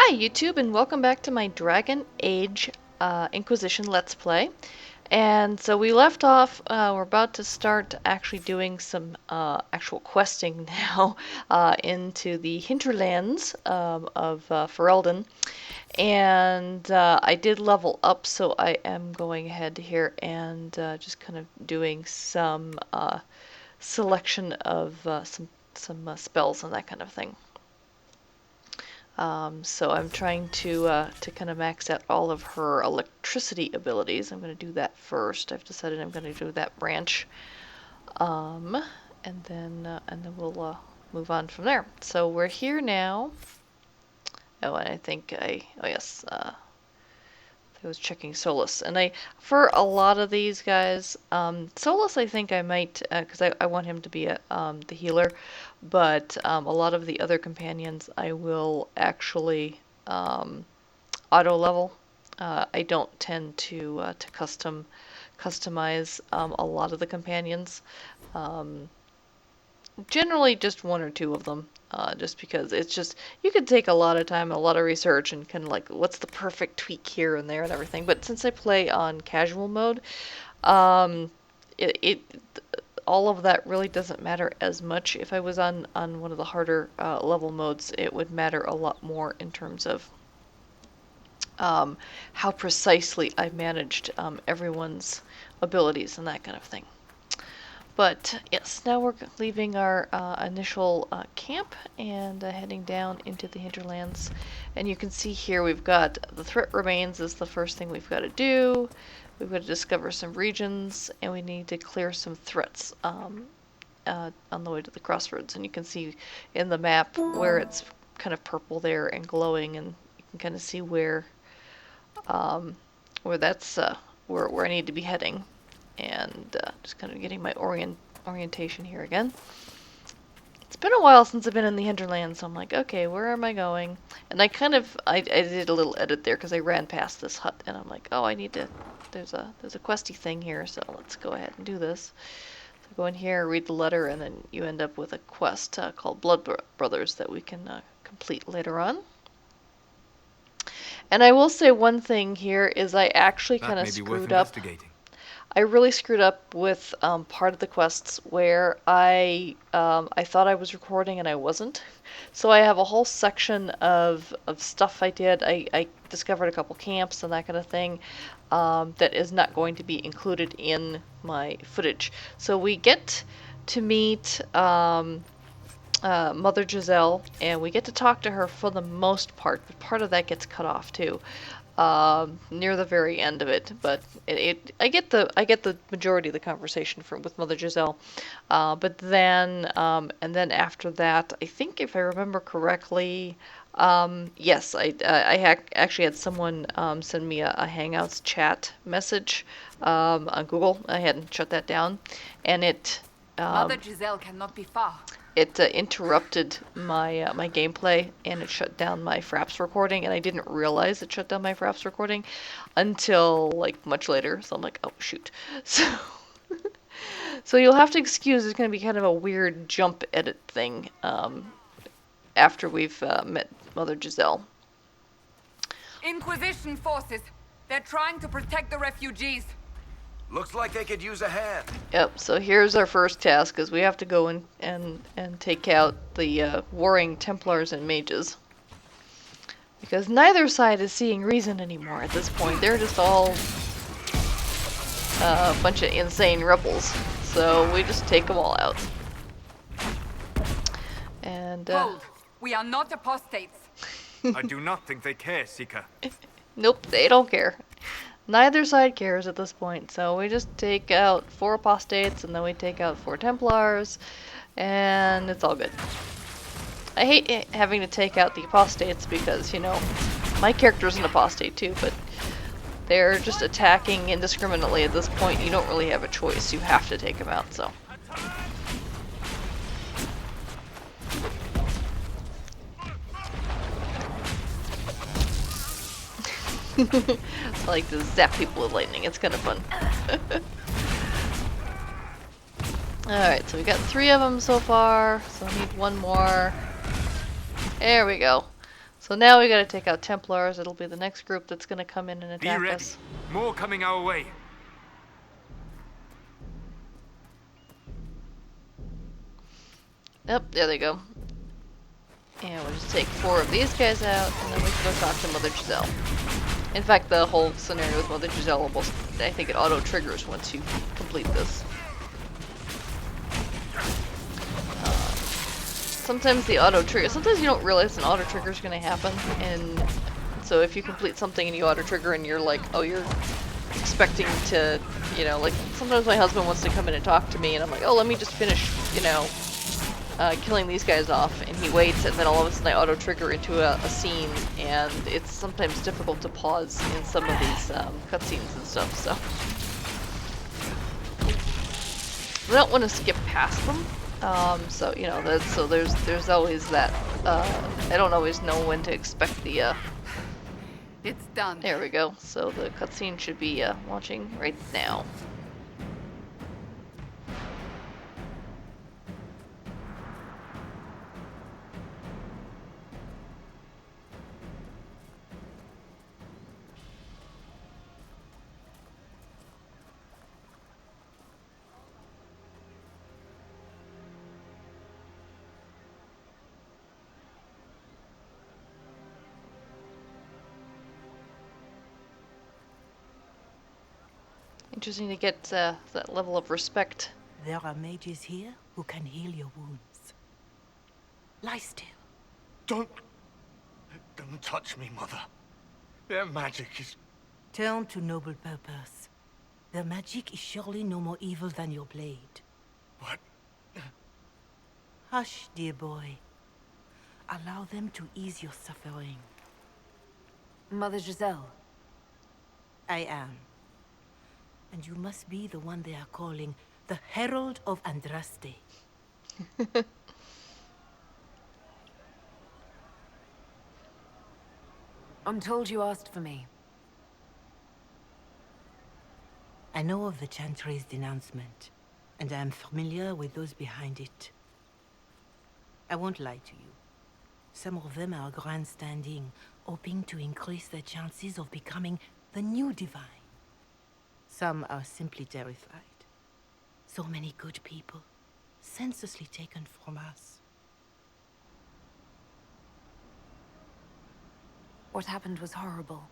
Hi YouTube and welcome back to my Dragon Age Inquisition Let's Play. And so we left off, we're about to start actually doing some actual questing now into the hinterlands of Ferelden. And I did level up, so I am going ahead here and just kind of doing some selection of some spells and that kind of thing. So I'm trying to kind of max out all of her electricity abilities. I'm going to do that first. I've decided I'm going to do that branch, and then we'll move on from there. So we're here now. Oh, and I think oh yes, I was checking Solas, and for a lot of these guys, Solas I think I might, because I want him to be the healer, but a lot of the other companions I will actually auto level. I don't tend to customize a lot of the companions. Generally just one or two of them. Just because it's just, you could take a lot of time, a lot of research, and kind of like, what's the perfect tweak here and there and everything. But since I play on casual mode, all of that really doesn't matter as much. If I was on one of the harder level modes, it would matter a lot more in terms of how precisely I managed everyone's abilities and that kind of thing. But yes, now we're leaving our initial camp and heading down into the hinterlands. And you can see here we've got the threat remains is the first thing we've got to do. We've got to discover some regions, and we need to clear some threats on the way to the crossroads. And you can see in the map where it's kind of purple there and glowing, and you can kind of see where that's where I need to be heading. And just kind of getting my orientation here again. It's been a while since I've been in the hinterlands, so I'm like, okay, where am I going? And I did a little edit there because I ran past this hut, and I'm like, oh, I need to. There's a questy thing here, so let's go ahead and do this. So go in here, read the letter, and then you end up with a quest called Blood Brothers that we can complete later on. And I will say one thing here is I actually kind of screwed up. I really screwed up with part of the quests where I thought I was recording and I wasn't. So I have a whole section of stuff I did. I discovered a couple camps and that kind of thing that is not going to be included in my footage. So we get to meet Mother Giselle, and we get to talk to her for the most part, but part of that gets cut off too. Near the very end of it, but I get the majority of the conversation with Mother Giselle, but then and then after that, I think if I remember correctly, yes, I actually had someone send me a Hangouts chat message on Google. I hadn't shut that down, and it Mother Giselle cannot be far. It interrupted my my gameplay, and it shut down my Fraps recording, and I didn't realize it shut down my Fraps recording until like much later. So I'm like, oh shoot. So you'll have to excuse, it's going to be kind of a weird jump edit thing after we've met Mother Giselle. Inquisition forces. They're trying to protect the refugees. Looks like they could use a hand. Yep, so here's our first task, is we have to go in and take out the warring Templars and mages. Because neither side is seeing reason anymore at this point. They're just all a bunch of insane rebels. So we just take them all out. And Hold. We are not apostates. I do not think they care, Seeker. Nope, they don't care. Neither side cares at this point, so we just take out 4 apostates, and then we take out 4 Templars, and it's all good. I hate having to take out the apostates because, you know, my character's an apostate too, but they're just attacking indiscriminately at this point. You don't really have a choice. You have to take them out, so. I like to zap people with lightning. It's kind of fun. Alright, so we got 3 of them so far, so I need 1 more. There we go. So now we gotta take out Templars. It'll be the next group that's gonna come in and Be attack ready. us. More coming our way. Yep, there they go. And we'll just take 4 of these guys out, and then we can go talk to Mother Giselle. In fact, the whole scenario with Mother Giselle almost, I think it auto-triggers once you complete this. Sometimes the auto-trigger, sometimes you don't realize an auto-trigger is going to happen, and so if you complete something and you auto-trigger and you're like, oh, you're expecting to, you know, like, sometimes my husband wants to come in and talk to me, and I'm like, oh, let me just finish, you know, killing these guys off, and he waits, and then all of a sudden I auto-trigger into a scene, and it's sometimes difficult to pause in some of these cutscenes and stuff, so. We don't want to skip past them, so, you know, so there's always that, I don't always know when to expect the, It's done. there we go, so the cutscene should be launching right now. Interesting to get that level of respect. There are mages here who can heal your wounds. Lie still. Don't touch me, Mother. Their magic is... Turn to noble purpose. Their magic is surely no more evil than your blade. What? Hush, dear boy. Allow them to ease your suffering. Mother Giselle. I am. And you must be the one they are calling the Herald of Andraste. I'm told you asked for me. I know of the Chantry's denouncement, and I am familiar with those behind it. I won't lie to you. Some of them are grandstanding, hoping to increase their chances of becoming the new divine. Some are simply terrified. So many good people, senselessly taken from us. What happened was horrible.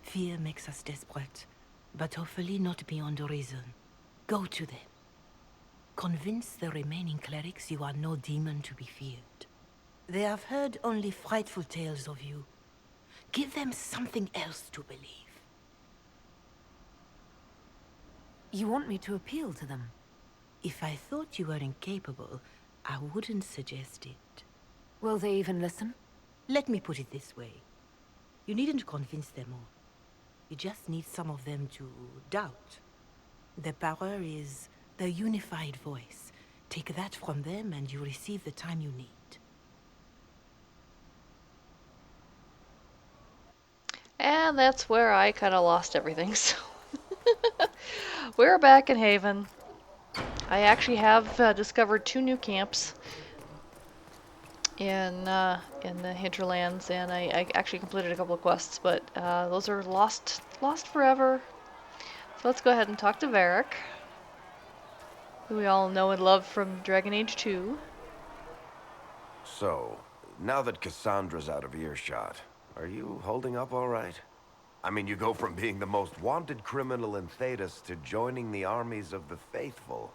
Fear makes us desperate, but hopefully not beyond reason. Go to them. Convince the remaining clerics you are no demon to be feared. They have heard only frightful tales of you. Give them something else to believe. You want me to appeal to them? If I thought you were incapable, I wouldn't suggest it. Will they even listen? Let me put it this way. You needn't convince them all. You just need some of them to doubt. Their power is their unified voice. Take that from them and you receive the time you need. And that's where I kind of lost everything, so. We're back in Haven. I actually have discovered 2 new camps in the hinterlands, and I actually completed a couple of quests, but those are lost forever. So let's go ahead and talk to Varric, who we all know and love from Dragon Age 2. So, now that Cassandra's out of earshot, are you holding up all right? I mean, you go from being the most wanted criminal in Thedas to joining the armies of the faithful.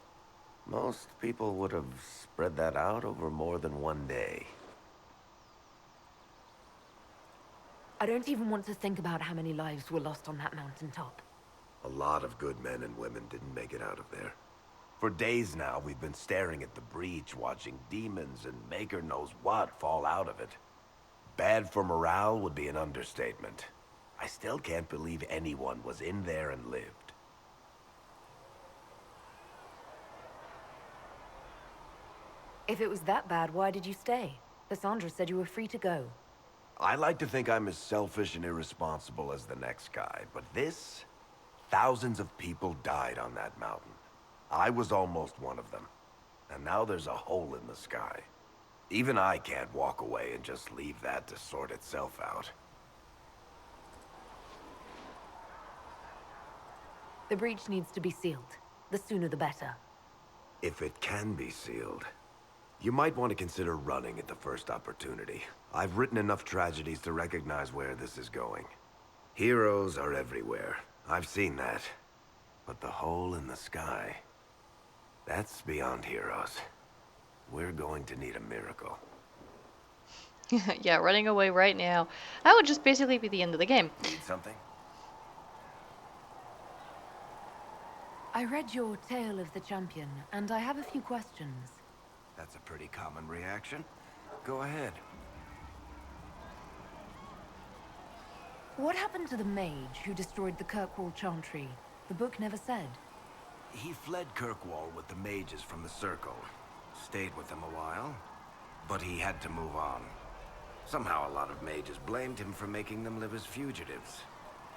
Most people would have spread that out over more than one day. I don't even want to think about how many lives were lost on that mountaintop. A lot of good men and women didn't make it out of there. For days now, we've been staring at the breach, watching demons and maker knows what fall out of it. Bad for morale would be an understatement. I still can't believe anyone was in there and lived. If it was that bad, why did you stay? Cassandra said you were free to go. I like to think I'm as selfish and irresponsible as the next guy, but this... Thousands of people died on that mountain. I was almost one of them. And now there's a hole in the sky. Even I can't walk away and just leave that to sort itself out. The breach needs to be sealed. The sooner the better. If it can be sealed, you might want to consider running at the first opportunity. I've written enough tragedies to recognize where this is going. Heroes are everywhere. I've seen that. But the hole in the sky, that's beyond heroes. We're going to need a miracle. Yeah, running away right now. That would just basically be the end of the game. Need something? I read your Tale of the Champion, and I have a few questions. That's a pretty common reaction. Go ahead. What happened to the mage who destroyed the Kirkwall Chantry? The book never said. He fled Kirkwall with the mages from the Circle. Stayed with them a while, but he had to move on. Somehow a lot of mages blamed him for making them live as fugitives.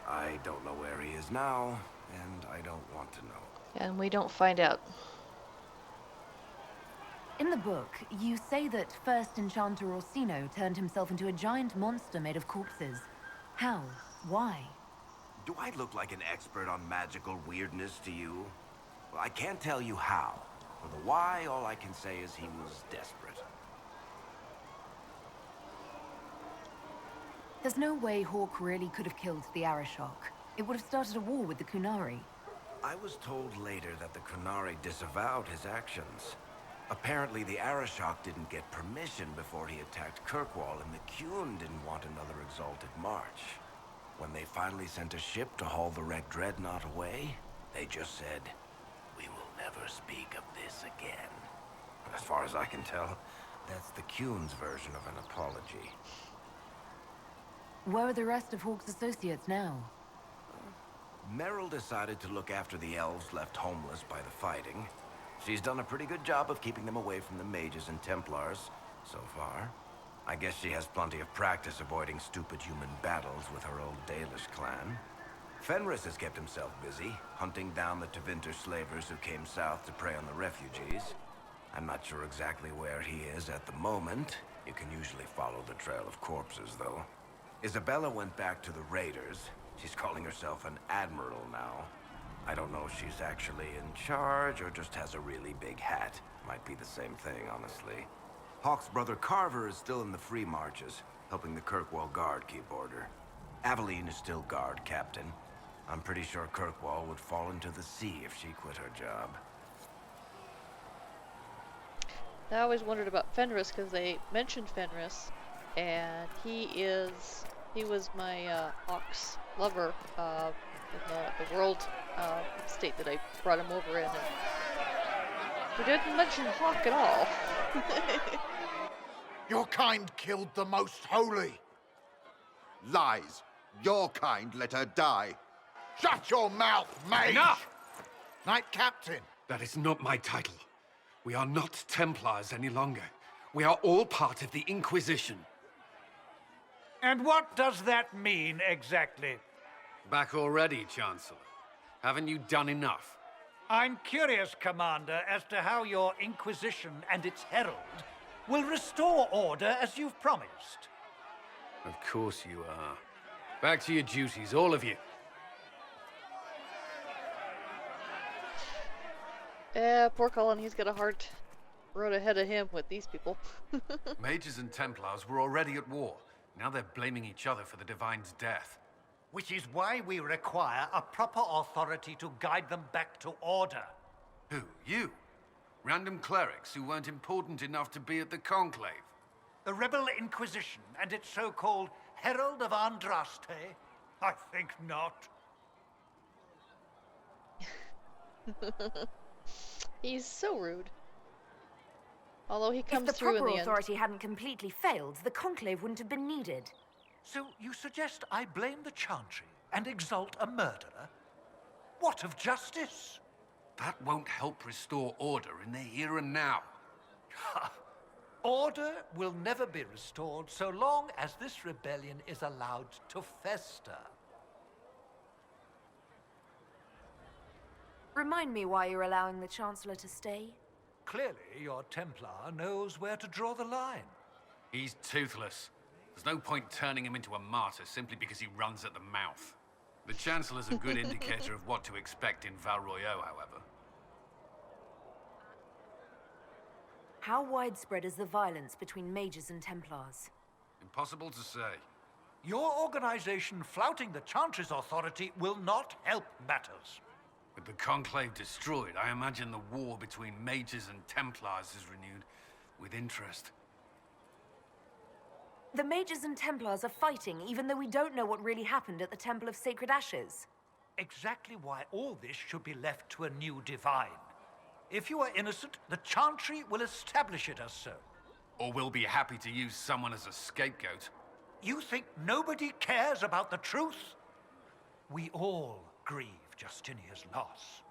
I don't know where he is now, and I don't want to know. And we don't find out. In the book, you say that first Enchanter Orsino turned himself into a giant monster made of corpses. How? Why? Do I look like an expert on magical weirdness to you? Well, I can't tell you how. For the why, all I can say is he was desperate. There's no way Hawk really could have killed the Arashok. It would have started a war with the Kunari. I was told later that the Kunari disavowed his actions. Apparently the Arashok didn't get permission before he attacked Kirkwall, and the Qun didn't want another exalted march. When they finally sent a ship to haul the Red Dreadnought away, they just said, "We will never speak of this again." As far as I can tell, that's the Qun's version of an apology. Where are the rest of Hawk's associates now? Merrill decided to look after the elves left homeless by the fighting. She's done a pretty good job of keeping them away from the mages and Templars, so far. I guess she has plenty of practice avoiding stupid human battles with her old Dalish clan. Fenris has kept himself busy, hunting down the Tevinter slavers who came south to prey on the refugees. I'm not sure exactly where he is at the moment. You can usually follow the trail of corpses, though. Isabella went back to the raiders. She's calling herself an admiral now. I don't know if she's actually in charge or just has a really big hat. Might be the same thing, honestly. Hawk's brother Carver is still in the free marches, helping the Kirkwall Guard keep order. Aveline is still guard captain. I'm pretty sure Kirkwall would fall into the sea if she quit her job. I always wondered about Fenris because they mentioned Fenris, and he was my Hawk's lover in the world state that I brought him over in. And we didn't mention Hawk at all. Your kind killed the most holy. Lies. Your kind let her die. Shut your mouth, mage! Enough! Knight Captain. That is not my title. We are not Templars any longer. We are all part of the Inquisition. And what does that mean, exactly? Back already, Chancellor. Haven't you done enough? I'm curious, Commander, as to how your Inquisition and its Herald will restore order as you've promised. Of course you are. Back to your duties, all of you. Yeah, poor Cullen, he's got a hard road ahead of him with these people. Mages and Templars were already at war. Now they're blaming each other for the Divine's death. Which is why we require a proper authority to guide them back to order. Who? You? Random clerics who weren't important enough to be at the Conclave? The Rebel Inquisition and its so-called Herald of Andraste? I think not. He's so rude. Although he comes If the through in proper the end. authority hadn't completely failed, the Conclave wouldn't have been needed. So you suggest I blame the Chantry and exalt a murderer? What of justice? That won't help restore order in the here and now. Order will never be restored so long as this rebellion is allowed to fester. Remind me why you're allowing the Chancellor to stay? Clearly, your Templar knows where to draw the line. He's toothless. There's no point turning him into a martyr simply because he runs at the mouth. The Chancellor's a good indicator of what to expect in Val Royeaux, however. How widespread is the violence between mages and Templars? Impossible to say. Your organization flouting the Chantry's authority will not help matters. With the Conclave destroyed, I imagine the war between mages and Templars is renewed with interest. The mages and Templars are fighting, even though we don't know what really happened at the Temple of Sacred Ashes. Exactly why all this should be left to a new divine. If you are innocent, the Chantry will establish it as so. Or we'll be happy to use someone as a scapegoat. You think nobody cares about the truth? We all grieve Justinia's loss.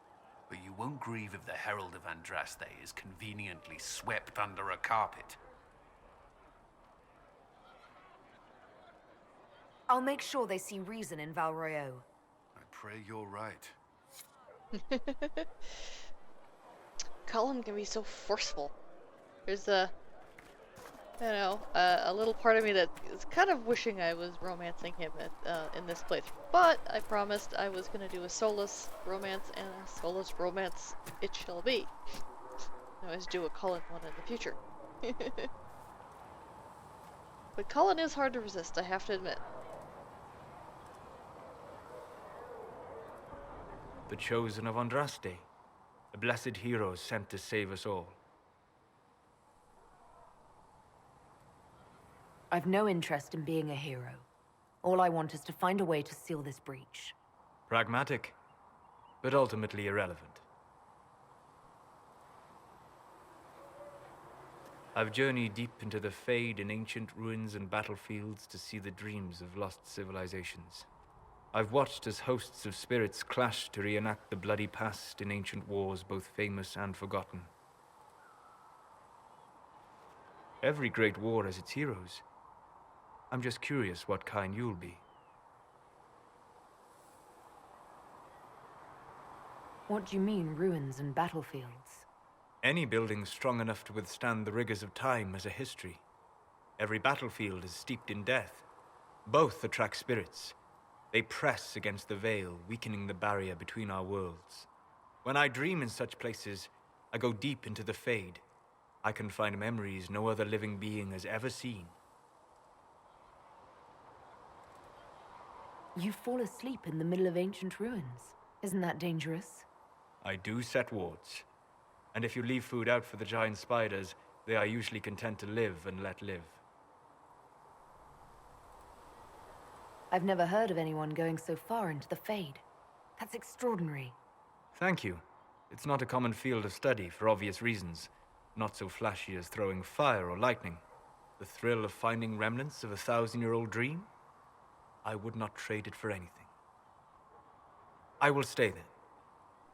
But you won't grieve if the Herald of Andraste is conveniently swept under a carpet. I'll make sure they see reason in Val Royeaux. I pray you're right. Cullen can be so forceful. There's a little part of me that is kind of wishing I was romancing him in this playthrough. But I promised I was going to do a Solas romance, and a Solas romance it shall be. I always do a Cullen one in the future. But Cullen is hard to resist, I have to admit. The chosen of Andraste, the blessed heroes sent to save us all. I've no interest in being a hero. All I want is to find a way to seal this breach. Pragmatic, but ultimately irrelevant. I've journeyed deep into the Fade in ancient ruins and battlefields to see the dreams of lost civilizations. I've watched as hosts of spirits clash to reenact the bloody past in ancient wars both famous and forgotten. Every great war has its heroes. I'm just curious what kind you'll be. What do you mean, ruins and battlefields? Any building strong enough to withstand the rigors of time has a history. Every battlefield is steeped in death. Both attract spirits. They press against the veil, weakening the barrier between our worlds. When I dream in such places, I go deep into the Fade. I can find memories no other living being has ever seen. You fall asleep in the middle of ancient ruins. Isn't that dangerous? I do set wards. And if you leave food out for the giant spiders, they are usually content to live and let live. I've never heard of anyone going so far into the Fade. That's extraordinary. Thank you. It's not a common field of study for obvious reasons. Not so flashy as throwing fire or lightning. The thrill of finding remnants of a 1,000-year-old dream? I would not trade it for anything. I will stay then.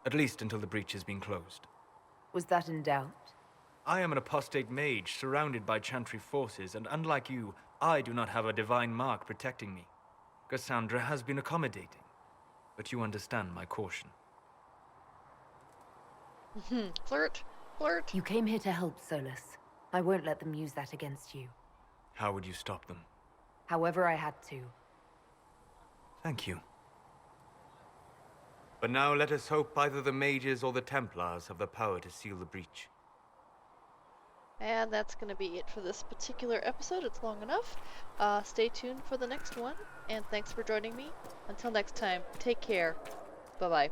At least until the breach has been closed. Was that in doubt? I am an apostate mage surrounded by Chantry forces, and unlike you, I do not have a divine mark protecting me. Cassandra has been accommodating, but you understand my caution. Flirt, flirt. You came here to help, Solas. I won't let them use that against you. How would you stop them? However I had to. Thank you. But now let us hope either the mages or the Templars have the power to seal the breach. And that's going to be it for this particular episode. It's long enough. Stay tuned for the next one, and thanks for joining me. Until next time, take care. Bye-bye.